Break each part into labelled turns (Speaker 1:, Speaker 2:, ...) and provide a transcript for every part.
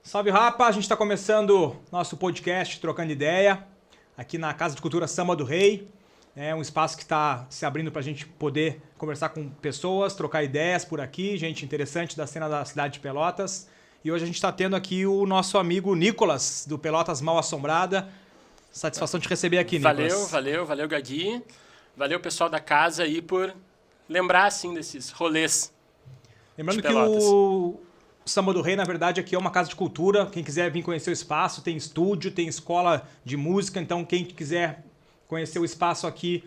Speaker 1: Salve, rapa! A gente está começando nosso podcast Trocando Ideia, aqui na Casa de Cultura Samba do Rei. É um espaço que está se abrindo para a gente poder conversar com pessoas, trocar ideias por aqui, gente interessante da cena da cidade de Pelotas. E hoje a gente está tendo aqui o nosso amigo Nicolas, do Pelotas Mal Assombrada. Satisfação de receber aqui, Nicolas.
Speaker 2: Valeu, Gagui. Valeu, pessoal da casa aí, por lembrar, assim, desses rolês.
Speaker 1: Lembrando que o Samba do Rei, na verdade, aqui é uma casa de cultura. Quem quiser vir conhecer o espaço, tem estúdio, tem escola de música. Então, quem quiser conhecer o espaço aqui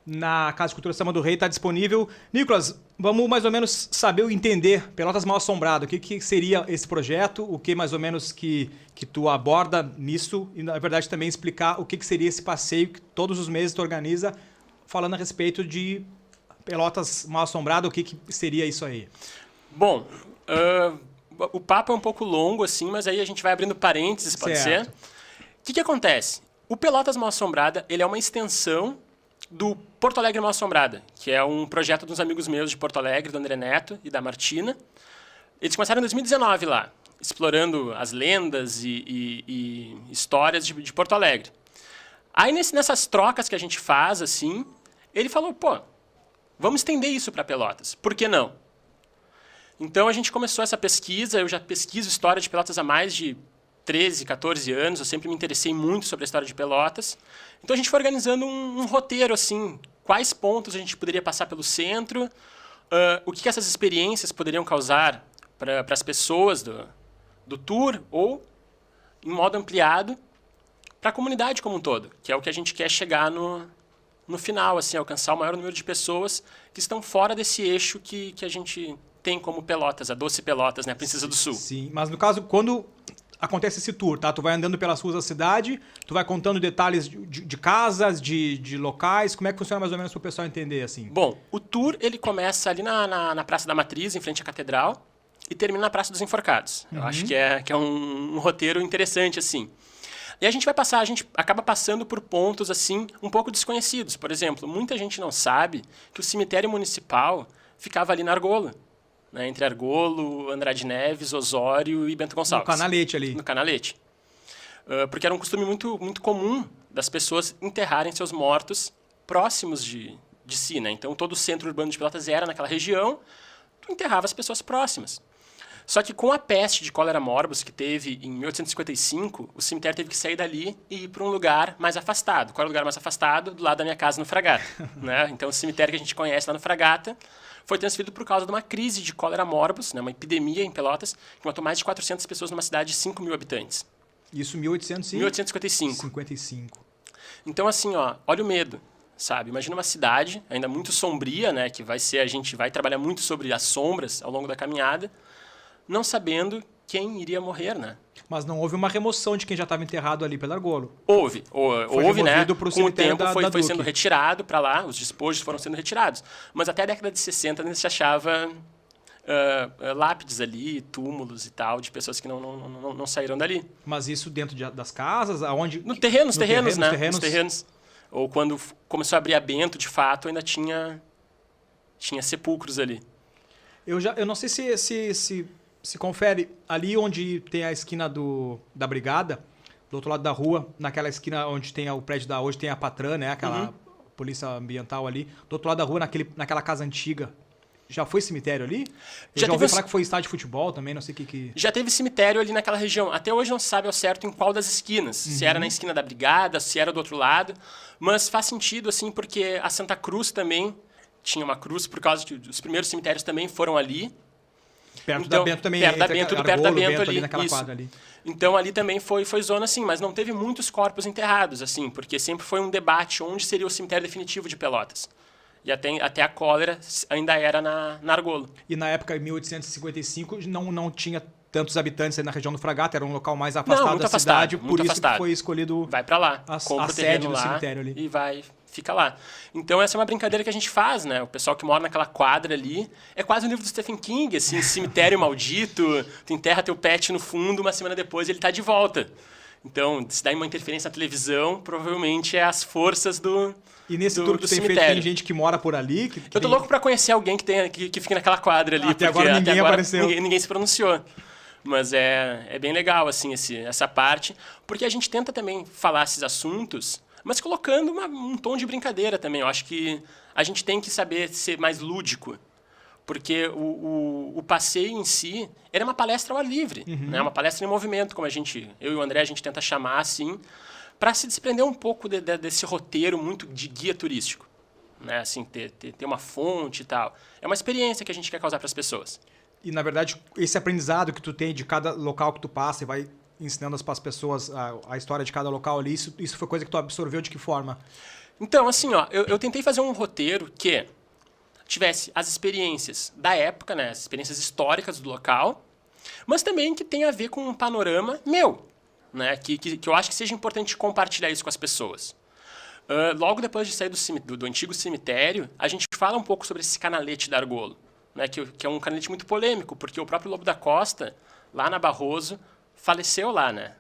Speaker 1: na Casa de Cultura Samba do Rei está disponível. Nicolas, vamos mais ou menos saber e entender Pelotas Mal Assombrado. O que seria esse projeto? O que mais ou menos que tu aborda nisso? E, na verdade, também explicar o que seria esse passeio que todos os meses tu organiza, falando a respeito de Pelotas Mal Assombrado. O que seria isso aí?
Speaker 2: Bom, o papo é um pouco longo, assim, mas aí a gente vai abrindo parênteses, pode ser? O que acontece? O Pelotas Mal Assombrada, ele é uma extensão do Porto Alegre Mal Assombrada, que é um projeto dos amigos meus de Porto Alegre, do André Neto e da Martina. Eles começaram em 2019 lá, explorando as lendas e histórias de Porto Alegre. Aí, nessas trocas que a gente faz, assim, ele falou, pô, vamos estender isso para Pelotas, por que não? Então, a gente começou essa pesquisa. Eu já pesquiso história de Pelotas há mais de 13, 14 anos. Eu sempre me interessei muito sobre a história de Pelotas. Então, a gente foi organizando um roteiro, assim, quais pontos a gente poderia passar pelo centro, o que essas experiências poderiam causar para as pessoas do tour ou, em modo ampliado, para a comunidade como um todo, que é o que a gente quer chegar no final, assim, alcançar o maior número de pessoas que estão fora desse eixo que a gente tem como Pelotas, a Doce Pelotas, né? A Princesa do Sul.
Speaker 1: Sim, mas no caso, quando acontece esse tour, tá? Tu vai andando pelas ruas da cidade, tu vai contando detalhes de casas, de locais, como é que funciona mais ou menos para o pessoal entender, assim?
Speaker 2: Bom, o tour, ele começa ali na Praça da Matriz, em frente à Catedral, e termina na Praça dos Enforcados. Eu acho que é um roteiro interessante, assim. E a gente acaba passando por pontos, assim, um pouco desconhecidos. Por exemplo, muita gente não sabe que o cemitério municipal ficava ali na Argola. Né, entre Argolo, Andrade Neves, Osório e Bento Gonçalves.
Speaker 1: No Canalete ali.
Speaker 2: No Canalete. Porque era um costume muito, muito comum das pessoas enterrarem seus mortos próximos de si. Né? Então, todo o centro urbano de Pelotas era naquela região, tu enterrava as pessoas próximas. Só que com a peste de cólera morbus que teve em 1855, o cemitério teve que sair dali e ir para um lugar mais afastado. Qual era o lugar mais afastado? Do lado da minha casa, no Fragata. Né? Então, o cemitério que a gente conhece lá no Fragata foi transferido por causa de uma crise de cólera morbus, né, uma epidemia em Pelotas, que matou mais de 400 pessoas numa cidade de 5 mil habitantes.
Speaker 1: Isso em 1855. 55.
Speaker 2: Então, assim, olha o medo, sabe? Imagina uma cidade ainda muito sombria, né, que a gente vai trabalhar muito sobre as sombras ao longo da caminhada, não sabendo quem iria morrer, né?
Speaker 1: Mas não houve uma remoção de quem já estava enterrado ali pelo Argolo.
Speaker 2: Houve, né? Com o tempo foi sendo
Speaker 1: Duque.
Speaker 2: retirado para lá, os despojos foram sendo retirados. Mas até a década de 60 ainda se achava lápides ali, túmulos e tal, de pessoas que não saíram dali.
Speaker 1: Mas isso dentro das casas? Aonde?
Speaker 2: Nos terrenos, né? Nos terrenos. Ou quando começou a abrir a Bento, de fato, ainda tinha sepulcros ali.
Speaker 1: Eu não sei se confere ali onde tem a esquina da Brigada, do outro lado da rua, naquela esquina onde tem o prédio hoje tem a Patran, né? Aquela polícia ambiental ali. Do outro lado da rua, naquela casa antiga. Já foi cemitério ali? Eu já ouvi falar que foi estádio de futebol também, não sei o que...
Speaker 2: Já teve cemitério ali naquela região. Até hoje não se sabe ao certo em qual das esquinas. Se era na esquina da Brigada, se era do outro lado. Mas faz sentido, assim, porque a Santa Cruz também tinha uma cruz, por causa que os primeiros cemitérios também foram ali.
Speaker 1: Perto da Bento também.
Speaker 2: Perto da Bento ali.
Speaker 1: Naquela quadra ali.
Speaker 2: Então, ali também foi zona, assim, mas não teve muitos corpos enterrados, assim, porque sempre foi um debate onde seria o cemitério definitivo de Pelotas. E até a cólera ainda era na Argolo.
Speaker 1: E na época, em 1855, não tinha tantos habitantes aí na região do Fragata, era um local mais afastado da cidade, por isso que foi escolhido
Speaker 2: vai para lá,
Speaker 1: a sede do cemitério ali.
Speaker 2: E fica lá. Então, essa é uma brincadeira que a gente faz, né? O pessoal que mora naquela quadra ali, é quase um livro do Stephen King, assim, cemitério maldito, tu enterra teu pet no fundo, uma semana depois ele tá de volta. Então, se dá uma interferência na televisão, provavelmente é as forças do
Speaker 1: E nesse tour que tem feito, tem gente que mora por ali?
Speaker 2: Eu tô louco pra conhecer alguém que fique naquela quadra ali.
Speaker 1: Até agora ninguém apareceu.
Speaker 2: Ninguém se pronunciou. Mas é bem legal, assim, essa parte, porque a gente tenta também falar esses assuntos, mas colocando um tom de brincadeira também. Eu acho que a gente tem que saber ser mais lúdico, porque o passeio em si era uma palestra ao ar livre, né? Uma palestra em movimento, como eu e o André, a gente tenta chamar assim, para se desprender um pouco desse roteiro muito de guia turístico, né? Assim, ter uma fonte e tal. É uma experiência que a gente quer causar para as pessoas.
Speaker 1: E, na verdade, esse aprendizado que tu tem de cada local que tu passa e vai ensinando para as pessoas a história de cada local ali, isso foi coisa que tu absorveu de que forma?
Speaker 2: Então, assim, ó, eu tentei fazer um roteiro que tivesse as experiências da época, né, as experiências históricas do local, mas também que tenha a ver com um panorama meu, né, que eu acho que seja importante compartilhar isso com as pessoas. Logo depois de sair do antigo cemitério, a gente fala um pouco sobre esse canalete da Argolo, né, que é um canalete muito polêmico, porque o próprio Lobo da Costa, lá na Barroso, faleceu lá, né?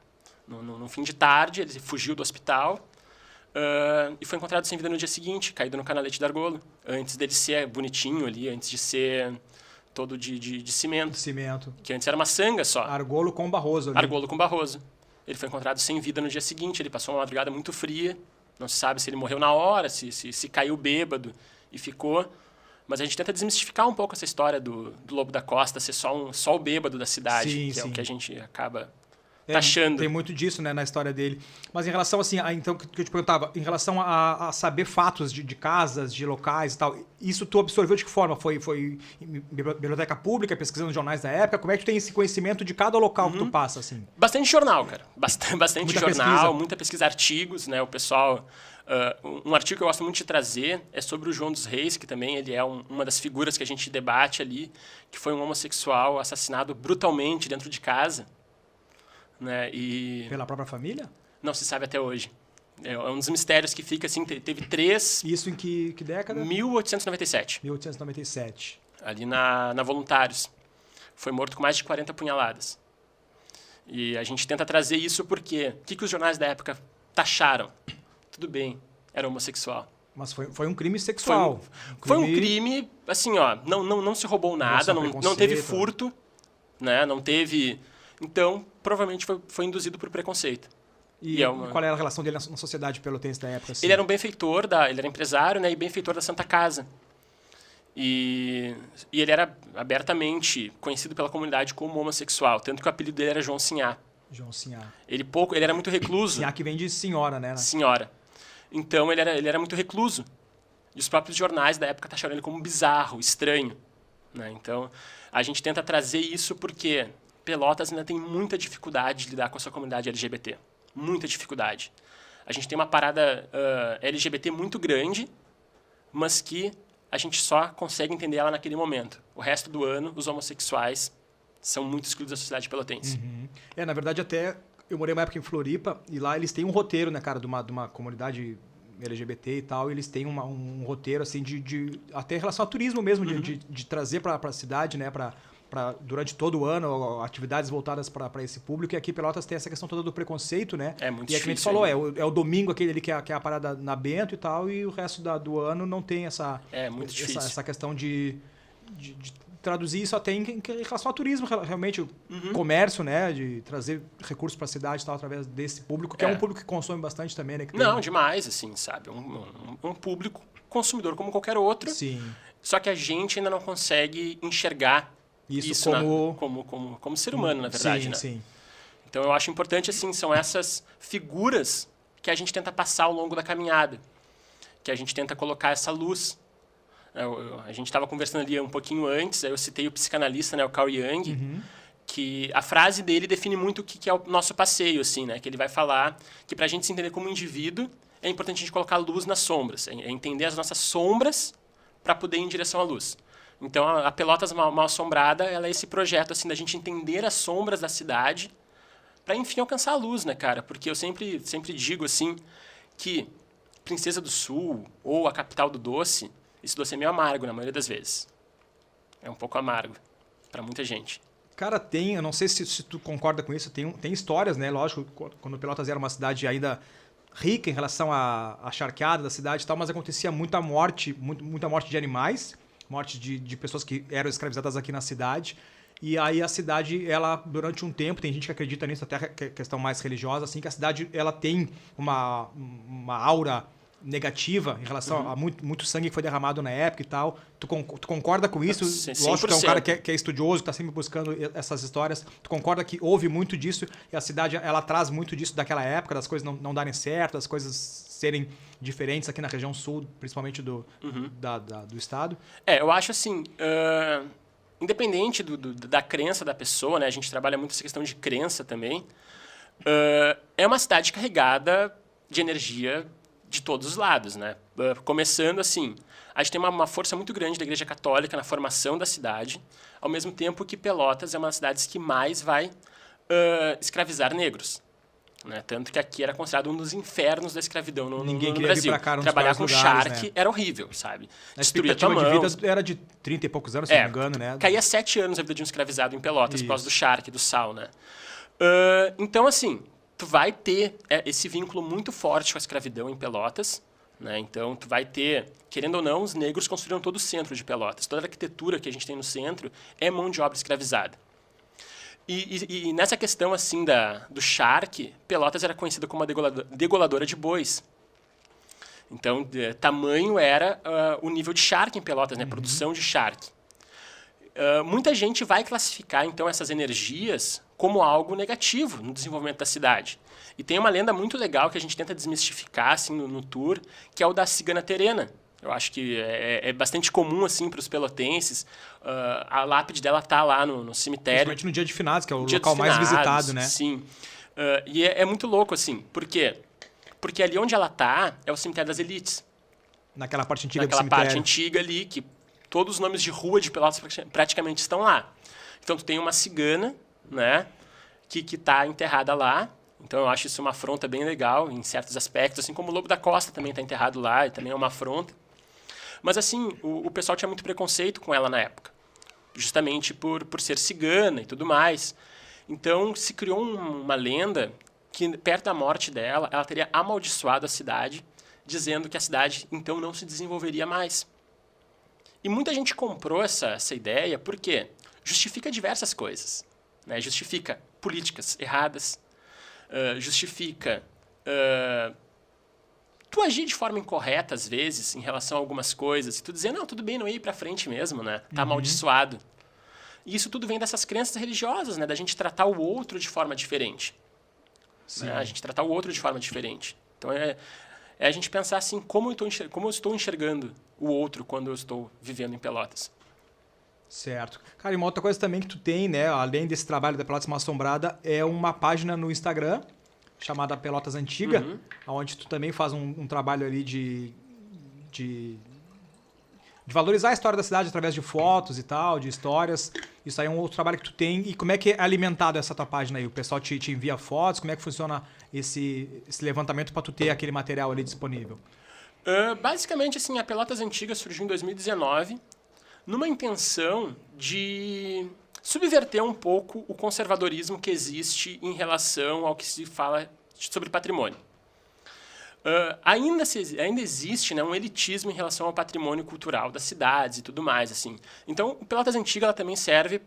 Speaker 2: No fim de tarde, ele fugiu do hospital e foi encontrado sem vida no dia seguinte, caído no canalete da Argolo, antes dele ser bonitinho ali, antes de ser todo de cimento.
Speaker 1: Cimento.
Speaker 2: Que antes era uma sanga só.
Speaker 1: Argolo com Barroso ali.
Speaker 2: Argolo com Barroso. Ele foi encontrado sem vida no dia seguinte, ele passou uma madrugada muito fria, não se sabe se ele morreu na hora, se caiu bêbado e ficou. Mas a gente tenta desmistificar um pouco essa história do Lobo da Costa ser só o bêbado da cidade,
Speaker 1: sim,
Speaker 2: que é
Speaker 1: sim.
Speaker 2: o que a gente acaba taxando.
Speaker 1: Tem muito disso, né, na história dele. Mas em relação, assim, então, que eu te perguntava, em relação a saber fatos de casas, de locais e tal, isso tu absorveu de que forma? Foi em biblioteca pública, pesquisando jornais da época? Como é que tu tem esse conhecimento de cada local que tu passa, assim?
Speaker 2: Bastante jornal, cara. Bastante
Speaker 1: Muita
Speaker 2: jornal,
Speaker 1: pesquisa.
Speaker 2: muita pesquisa, artigos, né? O pessoal... um artigo que eu gosto muito de trazer é sobre o João dos Reis, que também ele é uma das figuras que a gente debate ali, que foi um homossexual assassinado brutalmente dentro de casa. Né? E
Speaker 1: Pela própria família?
Speaker 2: não se sabe até hoje. É um dos mistérios que fica assim, teve 3...
Speaker 1: Isso em que década?
Speaker 2: 1897.
Speaker 1: 1897.
Speaker 2: Ali na Voluntários. Foi morto com mais de 40 punhaladas. E a gente tenta trazer isso porque o que os jornais da época taxaram? Tudo bem, era homossexual.
Speaker 1: Mas foi um crime sexual.
Speaker 2: Foi um crime, assim, ó, não se roubou nada, não teve furto, né? Não teve... Então, provavelmente foi induzido por preconceito.
Speaker 1: E qual era a relação dele na sociedade pelotense da época? Assim?
Speaker 2: Ele era um benfeitor, ele era empresário, né, e benfeitor da Santa Casa. E ele era abertamente conhecido pela comunidade como homossexual, tanto que o apelido dele era João Sinhá.
Speaker 1: João Sinhá.
Speaker 2: Ele era muito recluso.
Speaker 1: Sinhá que vem de senhora, né?
Speaker 2: Senhora. Então, ele era muito recluso. E os próprios jornais da época taxaram ele como bizarro, estranho. Né? Então, a gente tenta trazer isso porque Pelotas ainda tem muita dificuldade de lidar com a sua comunidade LGBT. Muita dificuldade. A gente tem uma parada LGBT muito grande, mas que a gente só consegue entender ela naquele momento. O resto do ano, os homossexuais são muito excluídos da sociedade pelotense.
Speaker 1: Uhum. Na verdade, até eu morei uma época em Floripa e lá eles têm um roteiro, né, cara, de uma comunidade LGBT e tal, e eles têm um roteiro, assim, até em relação ao turismo mesmo, de trazer para a cidade, né, durante todo o ano, atividades voltadas para esse público. E aqui em Pelotas tem essa questão toda do preconceito, né?
Speaker 2: É muito
Speaker 1: difícil. E aqui a gente falou, é o domingo aquele ali que é a parada na Bento e tal, e o resto do ano não tem essa questão de traduzir isso até em relação ao turismo, realmente, o comércio, né? De trazer recursos para a cidade e tal, através desse público, que é um público que consome bastante também, né?
Speaker 2: Não, demais, assim, sabe? Um público consumidor como qualquer outro.
Speaker 1: Sim.
Speaker 2: Só que a gente ainda não consegue enxergar isso como ser humano, na verdade,
Speaker 1: sim,
Speaker 2: né?
Speaker 1: Sim.
Speaker 2: Então, eu acho importante, assim, são essas figuras que a gente tenta passar ao longo da caminhada, que a gente tenta colocar essa luz. A gente estava conversando ali um pouquinho antes, aí eu citei o psicanalista, né, o Carl Jung, que a frase dele define muito o que é o nosso passeio, assim, né? Que ele vai falar que para a gente se entender como indivíduo, é importante a gente colocar luz nas sombras, é entender as nossas sombras para poder ir em direção à luz. Então, a Pelotas Mal Assombrada, ela é esse projeto, assim, da gente entender as sombras da cidade para, enfim, alcançar a luz, né, cara? Porque eu sempre digo, assim, que Princesa do Sul ou a capital do doce, esse doce é meio amargo na maioria das vezes. É um pouco amargo para muita gente.
Speaker 1: Cara, eu não sei se tu concorda com isso, tem histórias, né? Lógico, quando Pelotas era uma cidade ainda rica em relação à charqueada da cidade e tal, mas acontecia muita morte de animais, morte de pessoas que eram escravizadas aqui na cidade. E aí a cidade, ela, durante um tempo, tem gente que acredita nisso, até questão mais religiosa, assim, que a cidade ela tem uma aura negativa em relação a muito sangue que foi derramado na época e tal. Tu concorda com isso?
Speaker 2: 100%.
Speaker 1: Lógico que é um cara que é estudioso, que está sempre buscando essas histórias. Tu concorda que houve muito disso e a cidade ela traz muito disso daquela época, das coisas não darem certo, das coisas serem diferentes aqui na região sul, principalmente do estado?
Speaker 2: Eu acho assim... independente da crença da pessoa, né? A gente trabalha muito essa questão de crença também. É uma cidade carregada de energia de todos os lados, né? Começando assim, a gente tem uma força muito grande da Igreja Católica na formação da cidade, ao mesmo tempo que Pelotas é uma das cidades que mais vai escravizar negros. Né? Tanto que aqui era considerado um dos infernos da escravidão no Brasil.
Speaker 1: Vir pra cá,
Speaker 2: trabalhar com
Speaker 1: lugares,
Speaker 2: charque
Speaker 1: né?
Speaker 2: era horrível, sabe?
Speaker 1: A expectativa de vida era de 30 e poucos anos, se não me engano, né?
Speaker 2: Caía 7 anos a vida de um escravizado em Pelotas, por causa do charque, do sal, né? Então, assim, tu vai ter esse vínculo muito forte com a escravidão em Pelotas, né? Então, tu vai ter, querendo ou não, os negros construíram todo o centro de Pelotas. Toda a arquitetura que a gente tem no centro é mão de obra escravizada. E nessa questão assim do charque, Pelotas era conhecida como uma degoladora de bois. Então, tamanho era o nível de charque em Pelotas, né? Produção de charque. Muita gente vai classificar, então, essas energias como algo negativo no desenvolvimento da cidade. E tem uma lenda muito legal que a gente tenta desmistificar assim, no tour, que é o da cigana terena. Eu acho que é bastante comum assim, para os pelotenses. A lápide dela está lá no cemitério.
Speaker 1: Principalmente no dia de finados, que é o local mais visitado, né?
Speaker 2: Sim. E é muito louco, assim. Por quê? Porque ali onde ela está é o cemitério das elites.
Speaker 1: Naquela parte antiga do
Speaker 2: cemitério. Naquela parte antiga ali, que todos os nomes de rua de Pelotas praticamente estão lá. Então, tu tem uma cigana, né, que está enterrada lá. Então, eu acho isso uma afronta bem legal, em certos aspectos. Assim como o Lobo da Costa também está enterrado lá, e também é uma afronta. Mas, assim, o pessoal tinha muito preconceito com ela na época. Justamente por ser cigana e tudo mais. Então, se criou uma lenda que, perto da morte dela, ela teria amaldiçoado a cidade, dizendo que a cidade, então, não se desenvolveria mais. E muita gente comprou essa ideia porque justifica diversas coisas. Né? Justifica políticas erradas, justifica tu agir de forma incorreta, às vezes, em relação a algumas coisas, e tu dizer, não, tudo bem, não ia ir pra frente mesmo, né? Tá amaldiçoado. E isso tudo vem dessas crenças religiosas, né? Da gente tratar o outro de forma diferente. Né? A gente tratar o outro de forma diferente. Então, é a gente pensar assim, como eu estou enxergando o outro quando eu estou vivendo em Pelotas.
Speaker 1: Certo. Cara, e uma outra coisa também que tu tem, né, além desse trabalho da Pelotas Mal Assombrada, é uma página no Instagram chamada Pelotas Antiga, onde tu também faz um trabalho ali de valorizar a história da cidade através de fotos e tal, de histórias. Isso aí é um outro trabalho que tu tem. E como é que é alimentado essa tua página aí? O pessoal te envia fotos? Como é que funciona esse levantamento para tu ter aquele material ali disponível?
Speaker 2: Basicamente, assim, a Pelotas Antiga surgiu em 2019 numa intenção de subverter um pouco o conservadorismo que existe em relação ao que se fala sobre patrimônio. Ainda existe, né, um elitismo em relação ao patrimônio cultural das cidades e tudo mais. Assim. Então, o Pelotas Antiga ela também serve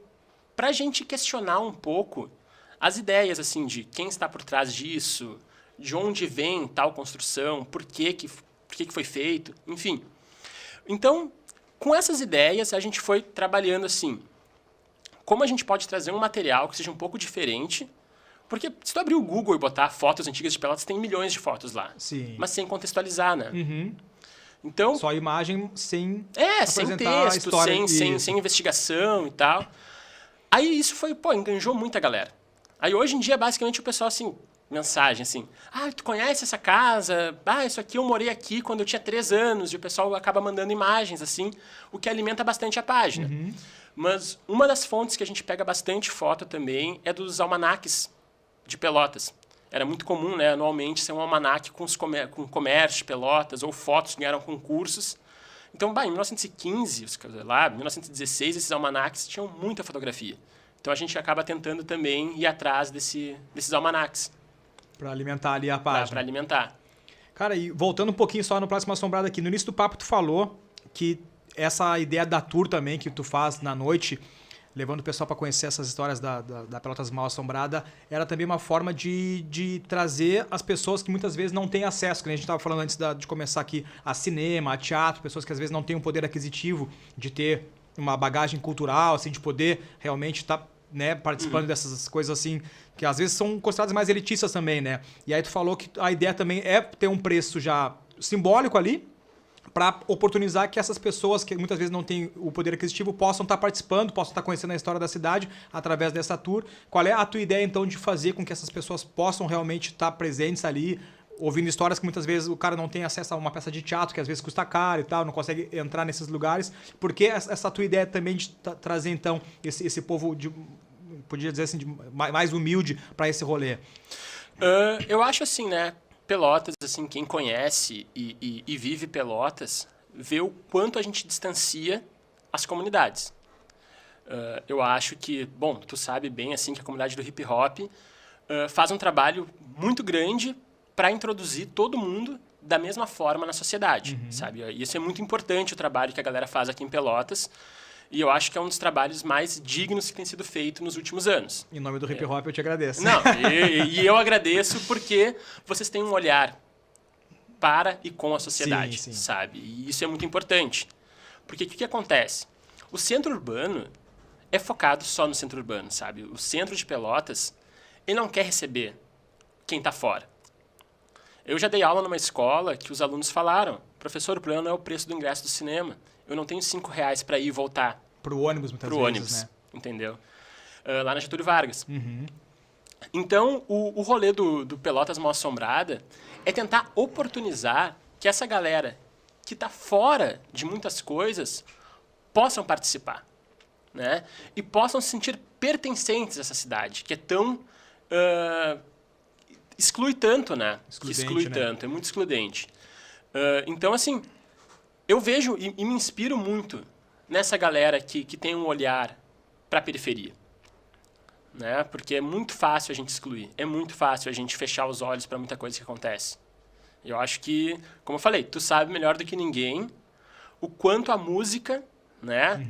Speaker 2: para a gente questionar um pouco as ideias assim, de quem está por trás disso, de onde vem tal construção, por que foi feito, enfim. Então, com essas ideias, a gente foi trabalhando assim, como a gente pode trazer um material que seja um pouco diferente, porque se tu abrir o Google e botar fotos antigas de Pelotas, tem milhões de fotos lá.
Speaker 1: Sim.
Speaker 2: Mas sem contextualizar, né? Então,
Speaker 1: só imagem sem
Speaker 2: sem texto, sem investigação e tal. Aí isso foi, enganjou muita galera. Aí hoje em dia, basicamente, o pessoal, assim, mensagem, assim, tu conhece essa casa? Isso aqui eu morei aqui quando eu tinha 3 anos. E o pessoal acaba mandando imagens, assim, o que alimenta bastante a página. Mas uma das fontes que a gente pega bastante foto também é dos almanaques de Pelotas. Era muito comum, né, anualmente, ser um almanaque com comércio de Pelotas ou fotos que ganharam concursos. Então, em 1915, 1916, esses almanaques tinham muita fotografia. Então, a gente acaba tentando também ir atrás desses almanaques.
Speaker 1: Para alimentar ali a página.
Speaker 2: Para alimentar.
Speaker 1: Cara, e voltando um pouquinho só no Próximo Assombrado aqui, no início do papo tu falou que essa ideia da tour também que tu faz na noite, levando o pessoal para conhecer essas histórias da Pelotas Mal Assombrada, era também uma forma de trazer as pessoas que muitas vezes não têm acesso, que a gente estava falando antes de começar aqui, a cinema, a teatro, pessoas que às vezes não têm um poder aquisitivo de ter uma bagagem cultural, assim, de poder realmente estar participando dessas coisas assim, que às vezes são consideradas mais elitistas também, né? E aí tu falou que a ideia também é ter um preço já simbólico ali, para oportunizar que essas pessoas que muitas vezes não têm o poder aquisitivo possam estar participando, possam estar conhecendo a história da cidade através dessa tour. Qual é a tua ideia, então, de fazer com que essas pessoas possam realmente estar presentes ali, ouvindo histórias que muitas vezes o cara não tem acesso a uma peça de teatro, que às vezes custa caro e tal, não consegue entrar nesses lugares? Por que essa tua ideia também de trazer, então, esse povo, podia dizer assim, mais humilde para esse rolê?
Speaker 2: Eu acho assim, né? Pelotas, assim, quem conhece e vive Pelotas, vê o quanto a gente distancia as comunidades. Eu acho que, bom, tu sabe bem, assim, que a comunidade do hip hop faz um trabalho muito grande para introduzir todo mundo da mesma forma na sociedade, sabe? Isso é muito importante, o trabalho que a galera faz aqui em Pelotas. E eu acho que é um dos trabalhos mais dignos que tem sido feito nos últimos anos.
Speaker 1: Em nome do hip hop, eu te agradeço.
Speaker 2: Não, e eu agradeço porque vocês têm um olhar para e com a sociedade,
Speaker 1: sim.
Speaker 2: sabe? E isso é muito importante. Porque o que acontece? O centro urbano é focado só no centro urbano, sabe? O centro de Pelotas, ele não quer receber quem está fora. Eu já dei aula numa escola que os alunos falaram: professor, o problema não é o preço do ingresso do cinema. Eu não tenho R$5 para ir e voltar.
Speaker 1: Pro ônibus, muitas vezes,
Speaker 2: ônibus,
Speaker 1: né?
Speaker 2: Entendeu? Lá na Getúlio Vargas. Então, o rolê do Pelotas Mal Assombrada é tentar oportunizar que essa galera que está fora de muitas coisas possam participar, né? E possam se sentir pertencentes a essa cidade, que é tão... exclui tanto, né?
Speaker 1: Excludente, né?
Speaker 2: Tanto, é muito excludente. Então, assim... Eu vejo e me inspiro muito nessa galera que tem um olhar para a periferia. Né? Porque é muito fácil a gente excluir. É muito fácil a gente fechar os olhos para muita coisa que acontece. Eu acho que, como eu falei, tu sabe melhor do que ninguém o quanto a música, né?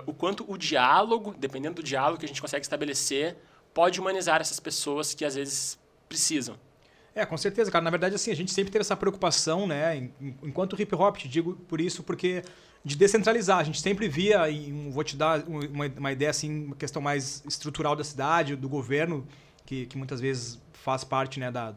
Speaker 2: O quanto o diálogo, dependendo do diálogo que a gente consegue estabelecer, pode humanizar essas pessoas que às vezes precisam.
Speaker 1: Com certeza, cara. Na verdade, assim, a gente sempre teve essa preocupação, né? Enquanto hip hop, te digo por isso, porque de descentralizar. A gente sempre via, vou te dar uma ideia, assim, uma questão mais estrutural da cidade, do governo, que muitas vezes faz parte, né, da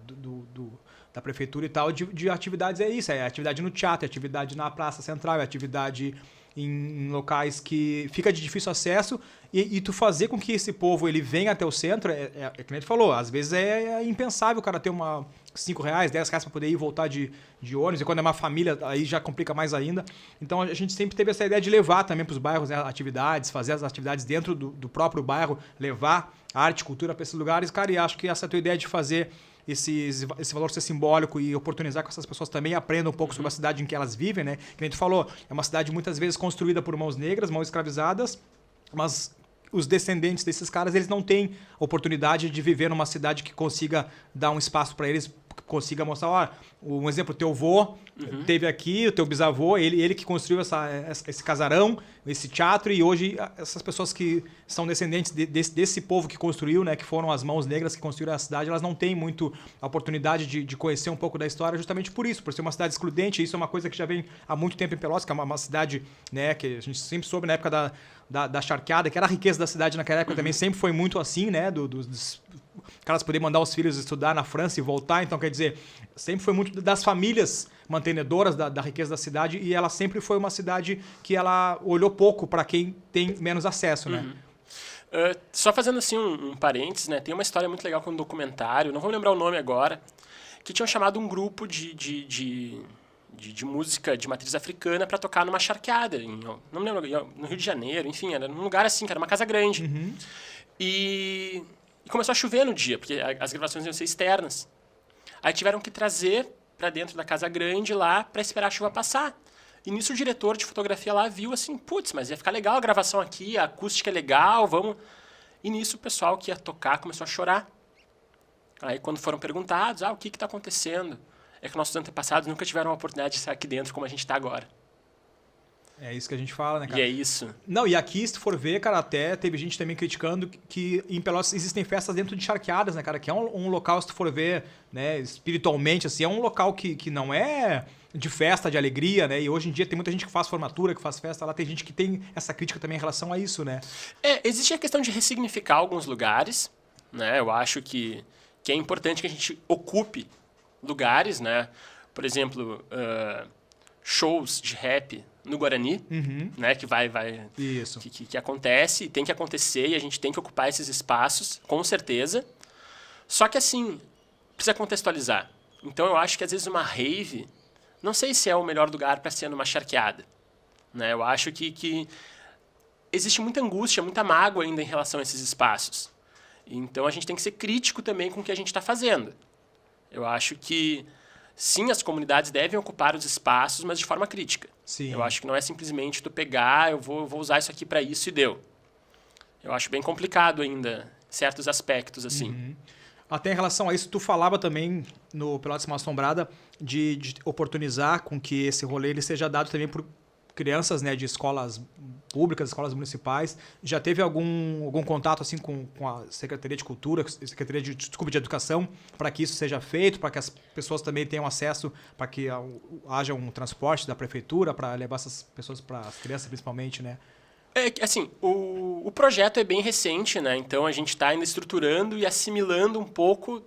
Speaker 1: prefeitura e tal, de atividades. É isso, é atividade no teatro, é atividade na praça central, é atividade em locais que fica de difícil acesso, e tu fazer com que esse povo ele venha até o centro, é que nem tu falou, às vezes é impensável o cara ter R$5, R$10 para poder ir e voltar de ônibus, e quando é uma família, aí já complica mais ainda. Então a gente sempre teve essa ideia de levar também para os bairros, né, atividades, fazer as atividades dentro do próprio bairro, levar arte, cultura para esses lugares, cara, e acho que essa tua ideia de fazer esse valor ser simbólico e oportunizar que essas pessoas também aprendam um pouco sobre a cidade em que elas vivem, né? Que nem tu falou, é uma cidade muitas vezes construída por mãos negras, mãos escravizadas, mas os descendentes desses caras, eles não têm oportunidade de viver numa cidade que consiga dar um espaço para eles, que consiga mostrar, um exemplo, teu avô teve aqui, o teu bisavô, ele que construiu esse casarão, esse teatro, e hoje essas pessoas que são descendentes desse povo que construiu, né, que foram as mãos negras que construíram a cidade, elas não têm muito a oportunidade de conhecer um pouco da história justamente por isso, por ser uma cidade excludente. Isso é uma coisa que já vem há muito tempo em Pelotas, que é uma cidade, né, que a gente sempre soube na época da charqueada, que era a riqueza da cidade naquela época, também sempre foi muito assim, né, dos caras poderem mandar os filhos estudar na França e voltar. Então, quer dizer, sempre foi muito das famílias mantenedoras da riqueza da cidade, e ela sempre foi uma cidade que ela olhou pouco para quem tem menos acesso, né?
Speaker 2: Só fazendo assim um parênteses, né? Tem uma história muito legal com um documentário, não vou lembrar o nome agora, que tinham chamado um grupo de música de matriz africana para tocar numa charqueada, não me lembro, no Rio de Janeiro, enfim, era num lugar assim, que era uma casa grande. E começou a chover no dia, porque as gravações iam ser externas. Aí tiveram que trazer para dentro da casa grande lá para esperar a chuva passar. E nisso o diretor de fotografia lá viu assim, putz, mas ia ficar legal a gravação aqui, a acústica é legal, vamos... E nisso o pessoal que ia tocar começou a chorar. Aí quando foram perguntados, o que está acontecendo? É que nossos antepassados nunca tiveram a oportunidade de estar aqui dentro como a gente está agora.
Speaker 1: É isso que a gente fala, né, cara?
Speaker 2: E é isso.
Speaker 1: Não, e aqui, se tu for ver, cara, até teve gente também criticando que em Pelotas existem festas dentro de charqueadas, né, cara? Que é um local, se tu for ver, né, espiritualmente, assim, é um local que não é de festa, de alegria, né? E hoje em dia tem muita gente que faz formatura, que faz festa lá, tem gente que tem essa crítica também em relação a isso, né?
Speaker 2: Existe a questão de ressignificar alguns lugares, né? Eu acho que é importante que a gente ocupe lugares, né? Por exemplo, shows de rap no Guarani, né? Que
Speaker 1: Isso.
Speaker 2: Que acontece e tem que acontecer e a gente tem que ocupar esses espaços, com certeza. Só que assim, precisa contextualizar. Então eu acho que às vezes uma rave, não sei se é o melhor lugar para ser numa charqueada, né? Eu acho que existe muita angústia, muita mágoa ainda em relação a esses espaços. Então a gente tem que ser crítico também com o que a gente está fazendo. Eu acho que sim, as comunidades devem ocupar os espaços, mas de forma crítica.
Speaker 1: Sim.
Speaker 2: Eu acho que não é simplesmente tu pegar, eu vou usar isso aqui para isso e deu. Eu acho bem complicado ainda certos aspectos assim.
Speaker 1: Até em relação a isso, tu falava também no Pelotas Mal Assombrada de oportunizar com que esse rolê ele seja dado também por crianças, né, de escolas públicas, escolas municipais. Já teve algum contato assim com a Secretaria de Cultura, Secretaria de Educação, para que isso seja feito, para que as pessoas também tenham acesso, para que haja um transporte da prefeitura para levar essas pessoas, para as crianças principalmente, né?
Speaker 2: Assim, o projeto é bem recente, né? Então a gente está ainda estruturando e assimilando um pouco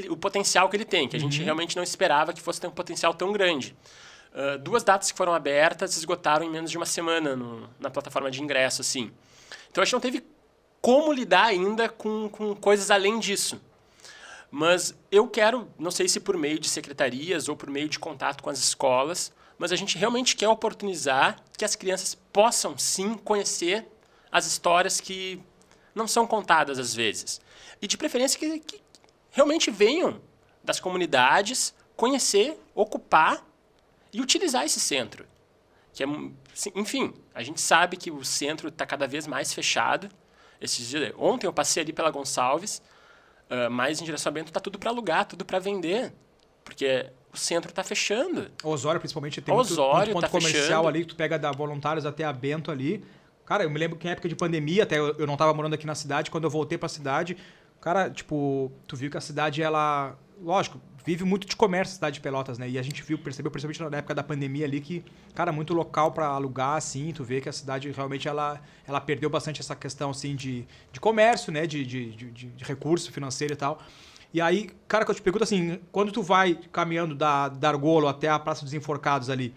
Speaker 2: o potencial que ele tem, que a gente realmente não esperava que fosse ter um potencial tão grande. 2 datas que foram abertas esgotaram em menos de uma semana na plataforma de ingresso, assim. Então a gente não teve como lidar ainda com coisas além disso. Mas eu quero, não sei se por meio de secretarias ou por meio de contato com as escolas, mas a gente realmente quer oportunizar que as crianças possam, sim, conhecer as histórias que não são contadas às vezes. E de preferência que realmente venham das comunidades conhecer, ocupar e utilizar esse centro. Que enfim, a gente sabe que o centro está cada vez mais fechado. Ontem eu passei ali pela Gonçalves, mas em direção a Bento está tudo para alugar, tudo para vender. Porque o centro está fechando.
Speaker 1: Osório, principalmente, tem muito ponto comercial
Speaker 2: fechando.
Speaker 1: Ali, que tu pega da Voluntários até a Bento ali. Cara, eu me lembro que em época de pandemia, até eu não estava morando aqui na cidade, quando eu voltei para a cidade, cara, tipo, tu viu que a cidade, ela, lógico, vive muito de comércio a cidade de Pelotas, né? E a gente percebeu principalmente na época da pandemia ali, que, cara, muito local para alugar, assim, tu vê que a cidade realmente, ela perdeu bastante essa questão, assim, de comércio, né? De recurso financeiro e tal. E aí, cara, que eu te pergunto assim, quando tu vai caminhando da Argolo até a Praça dos Enforcados ali,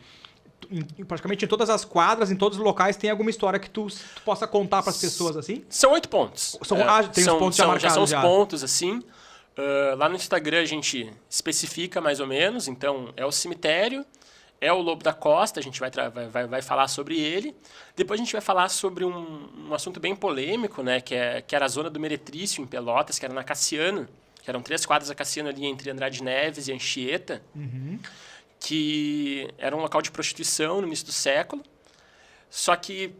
Speaker 1: praticamente em todas as quadras, em todos os locais, tem alguma história que tu possa contar para as pessoas, assim?
Speaker 2: São 8 pontos.
Speaker 1: Tem os pontos já marcados.
Speaker 2: Já são os pontos, assim. Lá no Instagram a gente especifica mais ou menos. Então, é o cemitério, é o Lobo da Costa, a gente vai falar sobre ele. Depois a gente vai falar sobre um assunto bem polêmico, né, que era a zona do Meretrício, em Pelotas, que era na Cassiano, que eram 3 quadras da Cassiano ali entre Andrade Neves e Anchieta, que era um local de prostituição no início do século. Só que,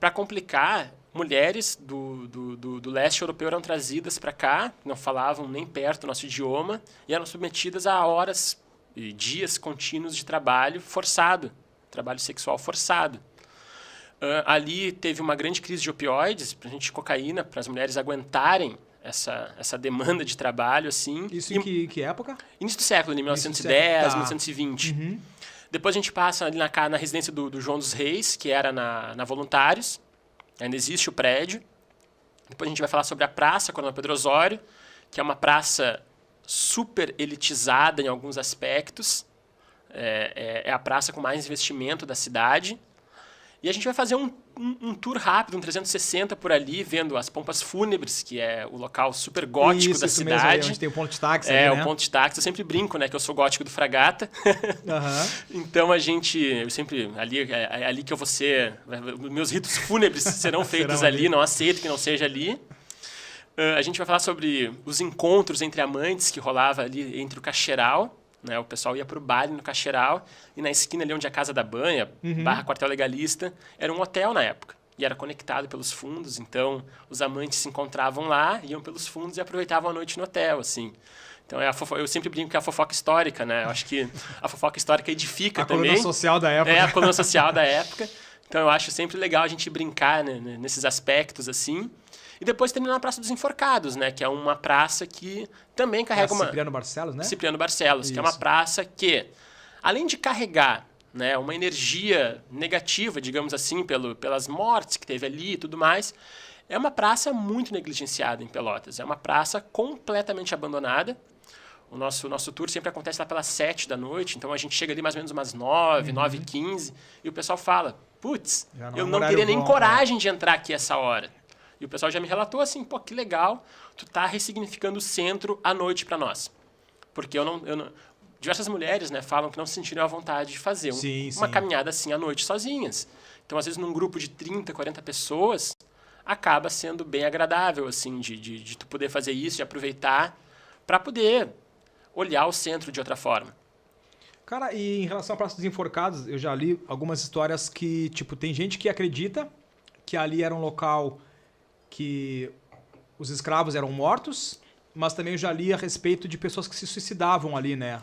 Speaker 2: para complicar, mulheres do leste europeu eram trazidas para cá, não falavam nem perto do nosso idioma, e eram submetidas a horas e dias contínuos de trabalho forçado, trabalho sexual forçado. Ali teve uma grande crise de opioides, de cocaína, para as mulheres aguentarem essa demanda de trabalho, assim.
Speaker 1: Isso em que época?
Speaker 2: Início do século, em 1910, 1920. Depois a gente passa ali na residência do João dos Reis, que era na Voluntários. Ainda existe o prédio. Depois a gente vai falar sobre a Praça Coronel Pedro Osório, que é uma praça super elitizada em alguns aspectos. É a praça com mais investimento da cidade. E a gente vai fazer um tour rápido, um 360 por ali, vendo as pompas fúnebres, que é o local super gótico da cidade.
Speaker 1: Mesmo, onde tem o ponto de táxi. Ali, né?
Speaker 2: O ponto de táxi. Eu sempre brinco, né, que eu sou gótico do Fragata. Então eu sempre, ali que eu vou ser, meus ritos fúnebres serão feitos ali, não aceito que não seja ali. A gente vai falar sobre os encontros entre amantes que rolava ali entre o Cacheral, né? O pessoal ia para o baile no Cacheral e na esquina ali onde é a Casa da Banha, / Quartel Legalista, era um hotel na época. E era conectado pelos fundos, então os amantes se encontravam lá, iam pelos fundos e aproveitavam a noite no hotel, assim. Então, eu sempre brinco que é a fofoca histórica, né? Eu acho que a fofoca histórica edifica também.
Speaker 1: A coluna social da época.
Speaker 2: É, a coluna social da época. Então, eu acho sempre legal a gente brincar, né, nesses aspectos, assim. E depois terminar na Praça dos Enforcados, né? Que é uma praça que também carrega uma...
Speaker 1: Cipriano Barcelos, né?
Speaker 2: Cipriano Barcelos, que é uma praça que, além de carregar, né, uma energia negativa, digamos assim, pelas mortes que teve ali e tudo mais, é uma praça muito negligenciada em Pelotas. É uma praça completamente abandonada. O nosso tour sempre acontece lá pelas 7 da noite, então a gente chega ali mais ou menos umas 9, 9h15, e o pessoal fala, putz, eu não teria nem coragem de entrar aqui essa hora. E o pessoal já me relatou assim, pô, que legal, tu tá ressignificando o centro à noite para nós. Porque eu não... Diversas mulheres, né, falam que não se sentiram à vontade de fazer uma caminhada assim à noite sozinhas. Então, às vezes, num grupo de 30, 40 pessoas, acaba sendo bem agradável, assim, de tu poder fazer isso, de aproveitar para poder olhar o centro de outra forma.
Speaker 1: Cara, e em relação à Praça dos Enforcados, eu já li algumas histórias que, tipo, tem gente que acredita que ali era um local que os escravos eram mortos, mas também eu já li a respeito de pessoas que se suicidavam ali, né?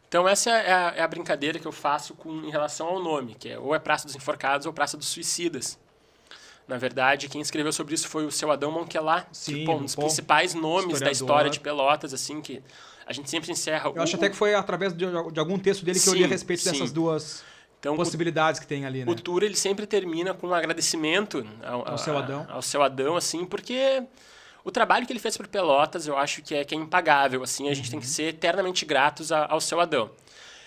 Speaker 2: Então essa é a brincadeira que eu faço em relação ao nome, que é ou é Praça dos Enforcados ou Praça dos Suicidas. Na verdade, quem escreveu sobre isso foi o seu Adão Monquelá, um dos principais nomes da história de Pelotas, assim, que a gente sempre encerra...
Speaker 1: Eu acho até que foi através de algum texto dele que eu li a respeito dessas duas possibilidades que tem ali, né?
Speaker 2: O tour, ele sempre termina com um agradecimento ao seu Adão, assim, porque o trabalho que ele fez por Pelotas, eu acho que é impagável, assim, a gente tem que ser eternamente gratos ao seu Adão.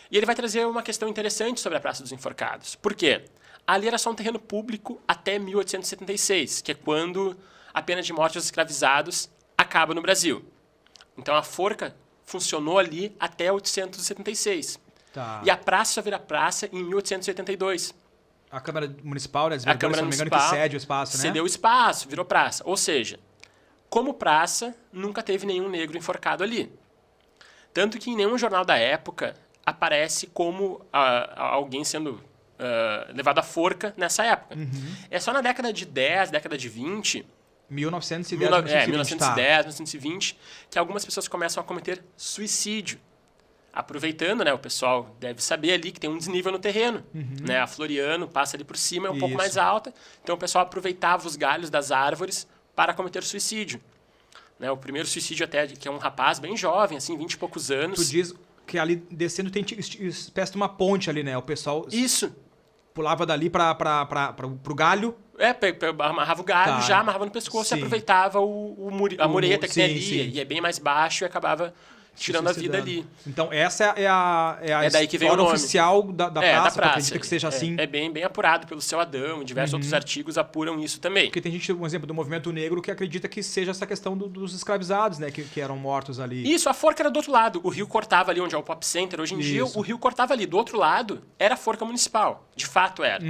Speaker 2: E ele vai trazer uma questão interessante sobre a Praça dos Enforcados. Por quê? Ali era só um terreno público até 1876, que é quando a pena de morte aos escravizados acaba no Brasil. Então a forca funcionou ali até 1876.
Speaker 1: Tá.
Speaker 2: E a praça só vira praça em 1882.
Speaker 1: A Câmara Municipal, né?
Speaker 2: A Câmara Municipal
Speaker 1: que cede o espaço, né?
Speaker 2: Cedeu o espaço, virou praça. Ou seja, como praça, nunca teve nenhum negro enforcado ali. Tanto que em nenhum jornal da época aparece como alguém sendo levado à forca nessa época. É só na década de 10, década de 20...
Speaker 1: 1910,
Speaker 2: 1920, que algumas pessoas começam a cometer suicídio. Aproveitando, né, o pessoal deve saber ali que tem um desnível no terreno. Né, a Floriano passa ali por cima, é um pouco mais alta. Então o pessoal aproveitava os galhos das árvores para cometer suicídio. Né, o primeiro suicídio até, que é um rapaz bem jovem, assim, 20 e poucos anos.
Speaker 1: Tu diz que ali descendo tem espécie de uma ponte ali, né? O pessoal pulava dali pro galho.
Speaker 2: Amarrava o galho, já amarrava no pescoço e aproveitava a mureta que tem ali. E é bem mais baixo e acabava tirando a vida ali.
Speaker 1: Então essa é a
Speaker 2: daí que vem o nome
Speaker 1: oficial da praça. Acredita que seja assim.
Speaker 2: É bem apurado pelo seu Adão, diversos outros artigos apuram isso também.
Speaker 1: Porque tem gente, um exemplo do movimento negro, que acredita que seja essa questão dos escravizados, né? Que eram mortos ali.
Speaker 2: Isso, a forca era do outro lado. O rio cortava ali onde é o Pop Center. Hoje em dia, o rio cortava ali. Do outro lado, era a forca municipal. De fato era.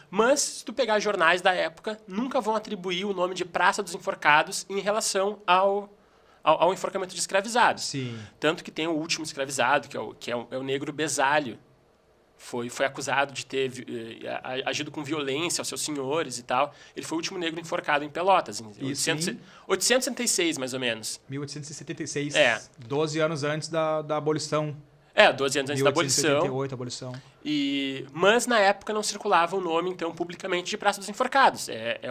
Speaker 2: Mas, se tu pegar jornais da época, nunca vão atribuir o nome de Praça dos Enforcados em relação ao enforcamento de escravizados.
Speaker 1: Sim.
Speaker 2: Tanto que tem o último escravizado, que é o negro Besalho. Foi acusado de ter agido com violência aos seus senhores e tal. Ele foi o último negro enforcado em Pelotas, em 876, mais ou menos.
Speaker 1: 1876, 12 anos antes da abolição.
Speaker 2: 12 anos antes da abolição.
Speaker 1: 1888, a abolição.
Speaker 2: Mas, na época, não circulava o nome, então, publicamente de Praça dos Enforcados. É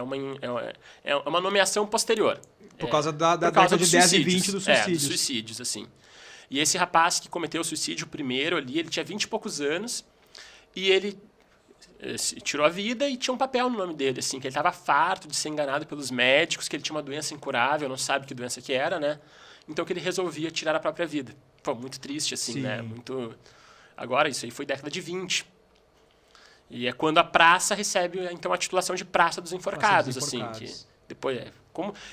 Speaker 2: uma nomeação posterior.
Speaker 1: Por causa da década de 10 e 20 dos suicídios.
Speaker 2: Dos suicídios, assim. E esse rapaz que cometeu o suicídio primeiro ali, ele tinha 20 e poucos anos, e ele tirou a vida e tinha um papel no nome dele, assim, que ele estava farto de ser enganado pelos médicos, que ele tinha uma doença incurável, não sabe que doença que era, né? Então que ele resolvia tirar a própria vida. Pô, muito triste, assim, né? Muito... Agora, isso aí foi década de 20. E é quando a praça recebe, então, a titulação de Praça dos Enforcados, assim, que depois é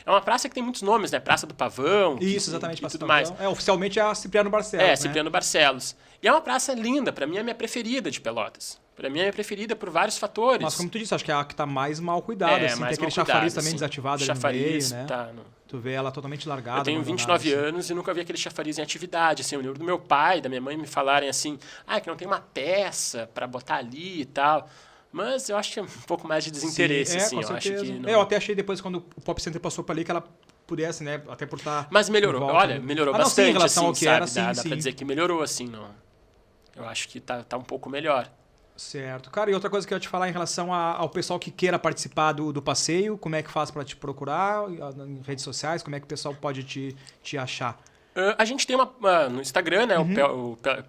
Speaker 2: uma praça que tem muitos nomes, né? Praça do Pavão.
Speaker 1: Isso, exatamente.
Speaker 2: E tudo mais.
Speaker 1: Oficialmente é a Cipriano Barcelos.
Speaker 2: Cipriano Barcelos. E é uma praça linda. Para mim, é a minha preferida de Pelotas. Para mim, é a minha preferida por vários fatores.
Speaker 1: Mas, como tu disse, acho que é a que está mais mal cuidada. Assim, tem aquele chafariz também desativado ali no meio, né? Tu vê ela totalmente largada.
Speaker 2: Eu tenho 29 anos e nunca vi aquele chafariz em atividade. Assim, eu lembro do meu pai, da minha mãe me falarem assim, que não tem uma peça para botar ali e tal. Mas eu acho que é um pouco mais de desinteresse, assim.
Speaker 1: Com
Speaker 2: eu acho que
Speaker 1: não... Eu até achei depois, quando o Pop Center passou por ali, que ela pudesse, né? Até por estar...
Speaker 2: Mas melhorou, olha, melhorou bastante,
Speaker 1: não, sim, em relação
Speaker 2: assim,
Speaker 1: ao que
Speaker 2: sabe?
Speaker 1: era, sim,
Speaker 2: Dá pra dizer que melhorou, assim, não. Eu acho que tá um pouco melhor.
Speaker 1: Certo. Cara, e outra coisa que eu ia te falar em relação ao pessoal que queira participar do passeio, como é que faz para te procurar em redes sociais, como é que o pessoal pode te achar?
Speaker 2: A gente tem no Instagram, né,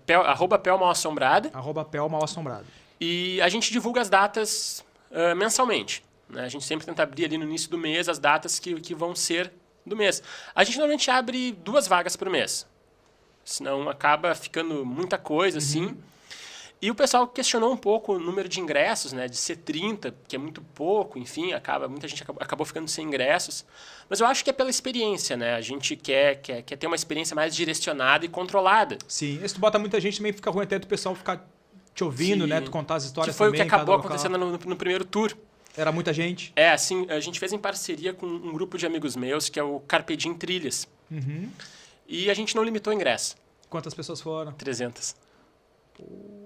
Speaker 2: @Pel Mal Assombrada.
Speaker 1: @Pel Mal Assombrada.
Speaker 2: E a gente divulga as datas mensalmente. Né? A gente sempre tenta abrir ali no início do mês as datas que vão ser do mês. A gente normalmente abre 2 vagas por mês. Senão acaba ficando muita coisa, assim. E o pessoal questionou um pouco o número de ingressos, né? De ser 30, que é muito pouco, enfim, muita gente acabou ficando sem ingressos. Mas eu acho que é pela experiência, né? A gente quer ter uma experiência mais direcionada e controlada.
Speaker 1: Sim, e se tu bota muita gente também fica ruim até do pessoal ficar te ouvindo, né? Tu contar as histórias
Speaker 2: também. Que foi
Speaker 1: também,
Speaker 2: o que acabou acontecendo no primeiro tour.
Speaker 1: Era muita gente?
Speaker 2: Assim, a gente fez em parceria com um grupo de amigos meus, que é o Carpe Diem Trilhas. E a gente não limitou o ingresso.
Speaker 1: Quantas pessoas foram?
Speaker 2: 300.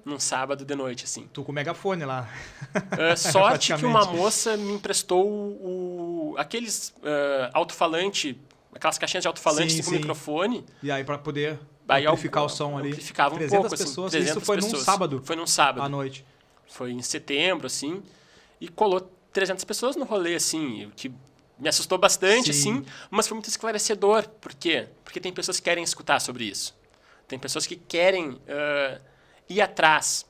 Speaker 2: Num sábado de noite, assim.
Speaker 1: Tu com o megafone lá.
Speaker 2: Sorte que uma moça me emprestou aqueles alto-falante, aquelas caixinhas de alto-falante com microfone.
Speaker 1: E aí, para poder amplificar o som ali.
Speaker 2: Amplificava um
Speaker 1: 300
Speaker 2: pouco,
Speaker 1: pessoas.
Speaker 2: Assim, 300
Speaker 1: isso foi
Speaker 2: pessoas.
Speaker 1: Num sábado?
Speaker 2: Foi num sábado.
Speaker 1: À noite.
Speaker 2: Foi em setembro, assim. E colou 300 pessoas no rolê, assim, o que me assustou bastante, assim, mas foi muito esclarecedor. Por quê? Porque tem pessoas que querem escutar sobre isso. Tem pessoas que querem ir atrás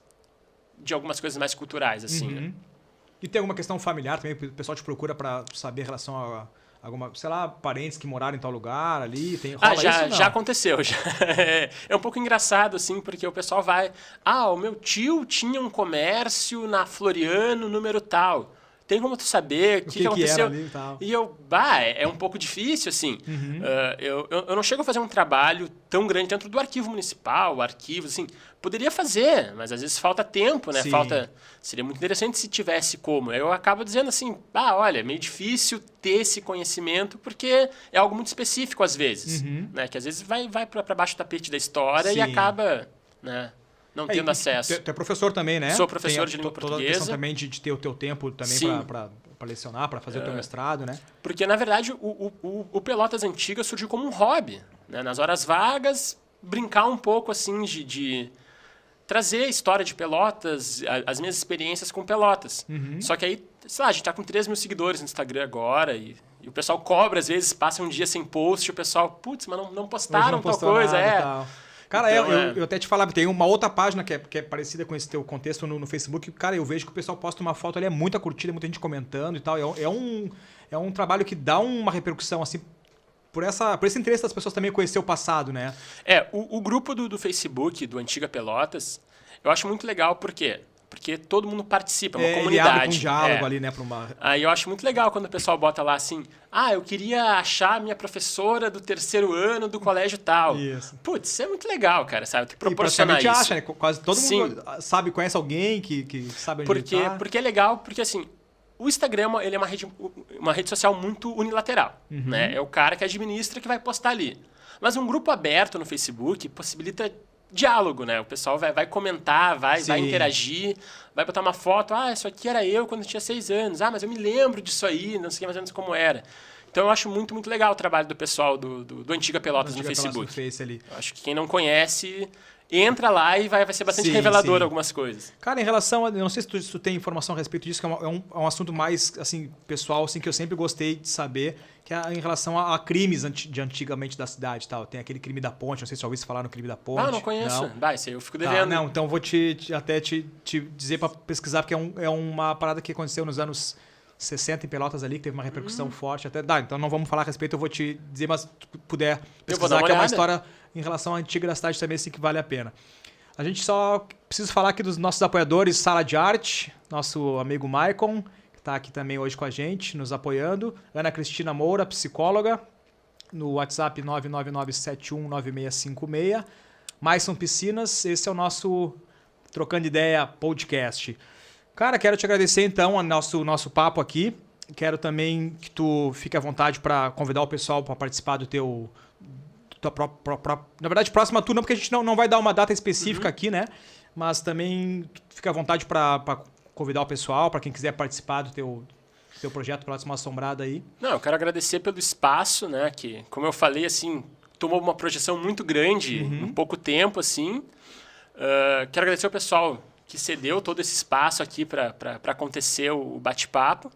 Speaker 2: de algumas coisas mais culturais, assim. Né?
Speaker 1: E tem alguma questão familiar também? O pessoal te procura para saber em relação a alguma, sei lá, parentes que moraram em tal lugar ali? Rola isso, não?
Speaker 2: Já aconteceu. Já. É um pouco engraçado, assim, porque o pessoal vai... o meu tio tinha um comércio na Floriano, número tal. Tem como tu saber o que aconteceu?
Speaker 1: Era ali e tal.
Speaker 2: E é um pouco difícil, assim. Eu não chego a fazer um trabalho tão grande dentro do arquivo municipal, arquivos, assim. Poderia fazer, mas às vezes falta tempo, né? Seria muito interessante se tivesse como. Eu acabo dizendo assim, olha, é meio difícil ter esse conhecimento, porque é algo muito específico às vezes. Né? Que às vezes vai para baixo do tapete da história e acaba... né? Não tendo acesso.
Speaker 1: Tu é professor também, né?
Speaker 2: Sou professor de língua
Speaker 1: portuguesa. Toda a questão também de ter o teu tempo também para lecionar, para fazer o teu mestrado, né?
Speaker 2: Porque, na verdade, o Pelotas Antiga surgiu como um hobby. Né? Nas horas vagas, brincar um pouco, assim, de trazer a história de Pelotas, as minhas experiências com Pelotas. Só que aí, sei lá, a gente tá com 3 mil seguidores no Instagram agora e o pessoal cobra, às vezes, passa um dia sem post, o pessoal, putz, mas não postaram tal coisa.
Speaker 1: Cara, então, eu até te falava, tem uma outra página que é parecida com esse teu contexto no Facebook. Cara, eu vejo que o pessoal posta uma foto ali, é muita curtida, muita gente comentando e tal. É um trabalho que dá uma repercussão, assim, por esse interesse das pessoas também conhecer o passado, né?
Speaker 2: O grupo do Facebook, do Antiga Pelotas, eu acho muito legal, por quê? Porque todo mundo participa, é uma comunidade.
Speaker 1: Ele abre um diálogo ali, né? Pra uma...
Speaker 2: Aí eu acho muito legal quando o pessoal bota lá assim, eu queria achar minha professora do 3º ano do colégio tal.
Speaker 1: Isso.
Speaker 2: Putz, isso é muito legal, cara, sabe? Tem que proporcionar isso.
Speaker 1: Acha, né? Quase todo mundo conhece alguém que sabe onde ele tá.
Speaker 2: Porque é legal, porque assim, o Instagram ele é uma rede social muito unilateral. Né? É o cara que administra que vai postar ali. Mas um grupo aberto no Facebook possibilita diálogo, né? O pessoal vai comentar, vai interagir, vai botar uma foto. Isso aqui era eu quando tinha 6 anos. Mas eu me lembro disso aí, não sei mais ou menos como era. Então eu acho muito, muito legal o trabalho do pessoal do Antiga Pelotas no Facebook.
Speaker 1: Eu
Speaker 2: acho que quem não conhece, entra lá e vai ser bastante revelador algumas coisas.
Speaker 1: Cara, em relação a... Eu não sei se tu tem informação a respeito disso, que é um assunto mais assim, pessoal, assim, que eu sempre gostei de saber, que é em relação a crimes de antigamente da cidade e tal. Tem aquele crime da ponte, não sei se já ouviu falar no crime da ponte.
Speaker 2: Não conheço. Isso aí eu fico devendo.
Speaker 1: Então vou te dizer para pesquisar, porque é uma parada que aconteceu nos anos 60 em Pelotas ali, que teve uma repercussão forte. Então não vamos falar a respeito, eu vou te dizer, mas se tu puder pesquisar, que é uma história em relação à antiga da cidade também, assim, que vale a pena. A gente só precisa falar aqui dos nossos apoiadores, Sala de Arte, nosso amigo Maicon, que está aqui também hoje com a gente, nos apoiando. Ana Cristina Moura, psicóloga, no WhatsApp 999719656. Maison Piscinas, esse é o nosso Trocando Ideia podcast. Cara, quero te agradecer então o nosso papo aqui. Quero também que tu fique à vontade para convidar o pessoal para participar do teu... Na verdade, próxima turma, porque a gente não vai dar uma data específica aqui, né? Mas também fica à vontade para convidar o pessoal, para quem quiser participar do seu projeto Pelotas Mão Assombrada aí.
Speaker 2: Não, eu quero agradecer pelo espaço, né? Que, como eu falei, assim, tomou uma projeção muito grande em pouco tempo, assim. Quero agradecer ao pessoal que cedeu todo esse espaço aqui para acontecer o bate-papo.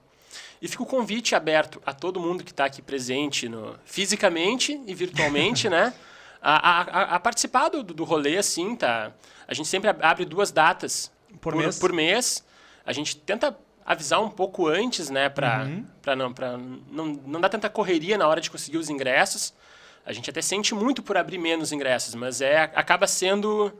Speaker 2: E fica o convite aberto a todo mundo que está aqui presente fisicamente e virtualmente, né? A participar do rolê, assim, tá? A gente sempre abre 2 datas por mês. A gente tenta avisar um pouco antes, né? Para não dar tanta correria na hora de conseguir os ingressos. A gente até sente muito por abrir menos ingressos, mas acaba sendo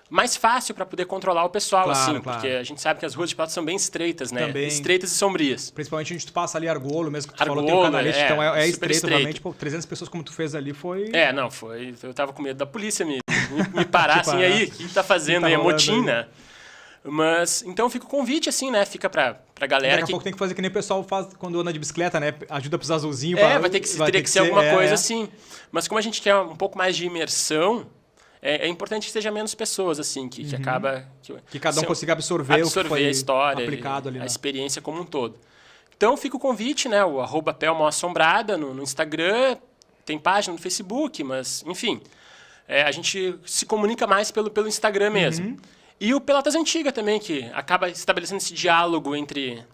Speaker 2: mais fácil para poder controlar o pessoal,
Speaker 1: claro,
Speaker 2: assim,
Speaker 1: claro.
Speaker 2: porque a gente sabe que as ruas de Pelotas são bem estreitas, né?
Speaker 1: Também.
Speaker 2: Estreitas e sombrias.
Speaker 1: Principalmente a gente passa ali Argolo, mesmo que tu
Speaker 2: Argolo,
Speaker 1: falou, tem o Canalete, então é
Speaker 2: super
Speaker 1: estreito, realmente, pô, 300 pessoas como tu fez ali foi...
Speaker 2: Não, foi... Eu tava com medo da polícia me parar, assim, aí, o que tá fazendo aí? É motim, né? Mas, então fica o convite, assim, né? Fica pra galera.
Speaker 1: Daqui a pouco tem que fazer que nem o pessoal faz quando anda de bicicleta, né? Ajuda pros azulzinhos.
Speaker 2: Teria que ser alguma coisa assim. Mas como a gente quer um pouco mais de imersão, é importante que seja menos pessoas, assim, que acaba...
Speaker 1: Que cada um consiga absorver o que foi
Speaker 2: a história,
Speaker 1: aplicado ali.
Speaker 2: A experiência como um todo. Então fica o convite, né? O @PelMãoAssombrada no Instagram, tem página no Facebook, mas, enfim. A gente se comunica mais pelo Instagram mesmo. E o Pelotas Antiga também, que acaba estabelecendo esse diálogo entre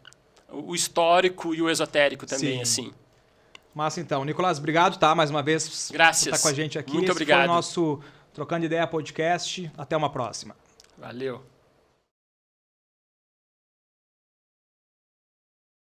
Speaker 2: o histórico e o esotérico também, assim.
Speaker 1: Massa, então. Nicolás, obrigado, tá? Mais uma vez.
Speaker 2: Graças.
Speaker 1: Por estar com a gente aqui.
Speaker 2: Muito obrigado.
Speaker 1: Esse foi o nosso Trocando Ideia podcast. Até uma próxima.
Speaker 2: Valeu.